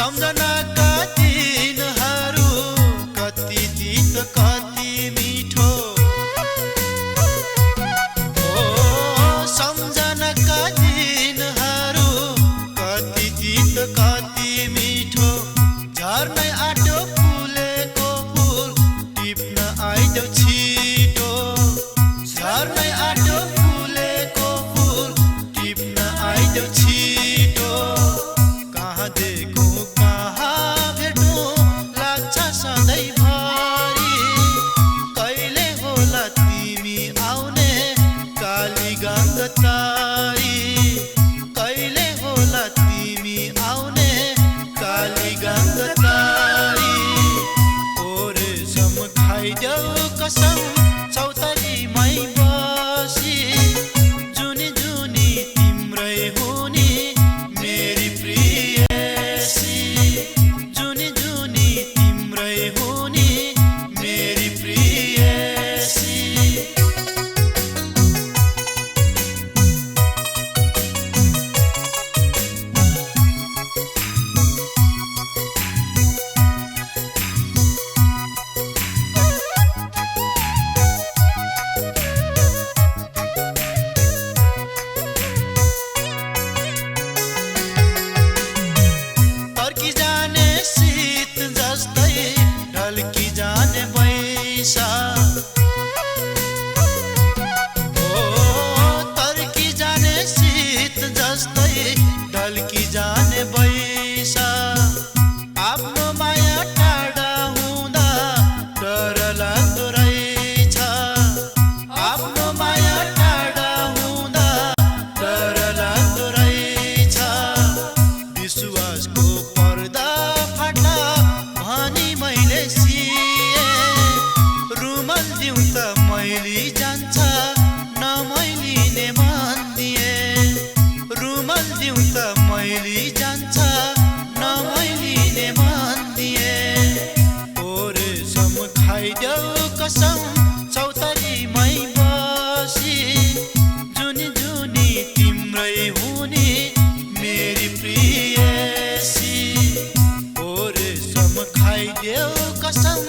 सम्झनाका दिनहरू कति तीत कति मिठो। ओ सम्झनाका दिनहरू कति तीत कति मिठो। झर्नै आँट्यो फुलेको फुल टिप्न आइदेऊ छिटो। झर्नै आँट्यो फुलेको फुल टिप्न आइदेऊ छिटो। कहाँ देखौँ कहाँ भेटौँ लाग्छ सधैँभरि। कहिले होला तिमी आउने काली गङ्गतारी। कहिले होला तिमी आउने काली गङ्गतारी। ओरेसम खाइदेऊ कसम चौतारीमै बसी। जुनी जुनी तिम्रै हुने मेरी प्रियसी। जुनी जुनी तिम्रै हुने मेरी प्रियसी। तर्की जाने शीत जस्तै ढल्की जाने बैसा। ओ तर्की जाने शीत जस्तै ढल्की जाने बैसा। आफ्नो माया टाढा हुँदा डर लाग्दो रहेछ। आफ्नो माया टाढा हुँदा डर लाग्दो रहेछ। विश्वासको पर्दा फाटा भनी मैले सिएँ। रुमाल दिउँ त मैली जान्छ नमैलिने भनिदिएँ। रुमाल दिउँ त मैली जान्छ नमैलिने भनिदिएँ। ओरेसम खाइदेऊ कसम चौतारीमै बसी। जुनी जुनी तिम्रै हुने मेरी प्रियसी। ओरेसम खाइदेऊ कसम